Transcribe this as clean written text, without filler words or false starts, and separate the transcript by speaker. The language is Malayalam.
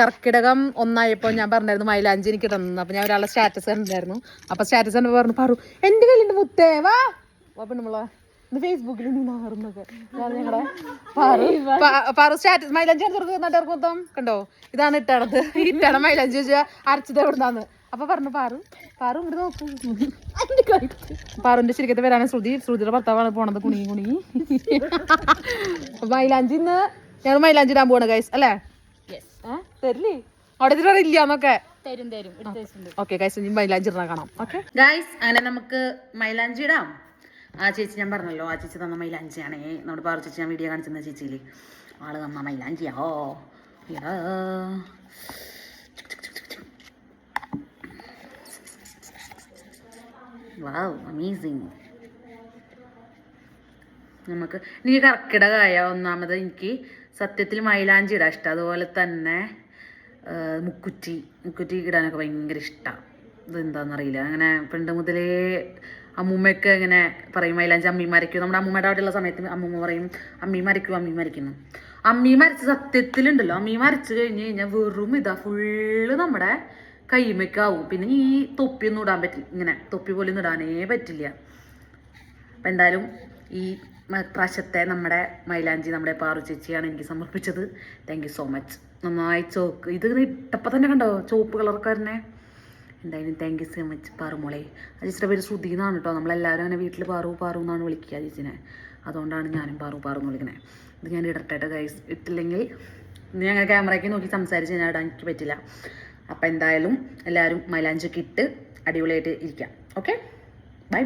Speaker 1: കർക്കിടകം 1 ഞാൻ പറഞ്ഞായിരുന്നു മൈലാഞ്ചി എനിക്ക് തന്നു. അപ്പൊ ഞാൻ ഒരാളെ സ്റ്റാറ്റസ് കണ്ടിട്ടുണ്ടായിരുന്നു. അപ്പൊ സ്റ്റാറ്റസ് കണ്ടപ്പോ പറഞ്ഞു പാറു എന്റെ കയ്യിലുണ്ട് മുത്തേ വാ പെണ്ണുമ്പളെ ഫേസ്ബുക്കിൽ മാറുന്നൊക്കെ ഞങ്ങളുടെ പാറു സ്റ്റാറ്റസ് മൈലാഞ്ചി അടിച്ചിറക്കും മൊത്തം കണ്ടോ. ഇതാണ് ഇട്ടാണത്. ഇട്ടാണ് മൈലാഞ്ചി വെച്ചാൽ അരച്ചത് എവിടുന്നാന്ന്. അപ്പൊ പറഞ്ഞു പാറു ഇവിടെ നോക്കൂ. പാറുന്റെ ശരിക്കത്തെ വരാണ് ശ്രുതിയുടെ ഭർത്താവാണ് പോണത് കുണുങ്ങി. മൈലാഞ്ചി ഇന്ന് ഞങ്ങൾ മൈലാഞ്ചി ഇടാൻ പോവാണ് ഗൈസ് അല്ലേ? തരില്ലേ അവിടെ ഇല്ലാന്നൊക്കെ ഓക്കെ ഗൈസ്. ഇനി മൈലാഞ്ചി ഇടാൻ കാണാം. ഓക്കെ ഗൈസ് അങ്ങനെ നമുക്ക് മൈലാഞ്ചി ഇടാം. ആ ചേച്ചി ഞാൻ പറഞ്ഞല്ലോ ആ ചേച്ചി തന്ന മൈലാഞ്ചിയാണേ. നമ്മുടെ പാറു ചേച്ചി ഞാൻ വീഡിയോ കാണിച്ചിരുന്ന ചേച്ചിയില് ആള് തന്ന മൈലാഞ്ചിയാ. വാവ് അമേസിങ്. നമുക്ക് എനിക്ക് കർക്കിടകമായ ഒന്നാമത് എനിക്ക് സത്യത്തിൽ മൈലാഞ്ചി ഇടാൻ ഇഷ്ടം. അതുപോലെ തന്നെ മുക്കുറ്റി ഇടാനൊക്കെ ഭയങ്കര ഇഷ്ടമാണ്. ഇതെന്താണെന്നറിയില്ല. അങ്ങനെ പണ്ട് മുതലേ അമ്മൂമ്മയൊക്കെ ഇങ്ങനെ പറയും മൈലാഞ്ചി അമ്മി മരയ്ക്കും. നമ്മുടെ അമ്മൂമ്മയുടെ അവിടെയുള്ള സമയത്ത് അമ്മൂമ്മ പറയും അമ്മി മരയ്ക്കുന്നു. അമ്മി മരച്ച് സത്യത്തിലുണ്ടല്ലോ അമ്മി മരച്ച് കഴിഞ്ഞ് കഴിഞ്ഞാൽ വെറും ഇതാ ഫുള്ള് നമ്മുടെ കൈമയ്ക്കാവും. പിന്നെ ഈ തൊപ്പിയൊന്നും ഇടാൻ പറ്റില്ല. ഇങ്ങനെ തൊപ്പി പോലും ഇടാനേ പറ്റില്ല. അപ്പം എന്തായാലും ഈ പ്രാവശ്യത്തെ നമ്മുടെ മൈലാഞ്ചി നമ്മുടെ പാറു ചേച്ചിയാണ് എനിക്ക് സമർപ്പിച്ചത്. Thank you so much. നന്നായി ഇത് ഇട്ടപ്പോൾ തന്നെ കണ്ടോ ചുവപ്പ് കളർക്കാരനെ. എന്തായാലും താങ്ക് യു സോ മച്ച് പാറുമോളെ. ആ ചേച്ചിയുടെ പേര് ശ്രുതി എന്നാണ് കേട്ടോ. നമ്മളെല്ലാവരും അങ്ങനെ വീട്ടിൽ പാറു എന്നാണ് വിളിക്കുക ചേച്ചിനെ. അതുകൊണ്ടാണ് ഞാനും പാറു എന്ന് വിളിക്കണേ. ഇത് ഞാൻ ഇടട്ടെ ഗൈസ്. ഇട്ടില്ലെങ്കിൽ ഇന്ന് ഞങ്ങൾ ക്യാമറയ്ക്ക് നോക്കി സംസാരിച്ച് ഞാൻ ഇടാൻ എനിക്ക് പറ്റില്ല. അപ്പം എന്തായാലും എല്ലാവരും മൈലാഞ്ചൊക്കെ ഇട്ട് അടിപൊളിയായിട്ട് ഇരിക്കാം. Okay bye.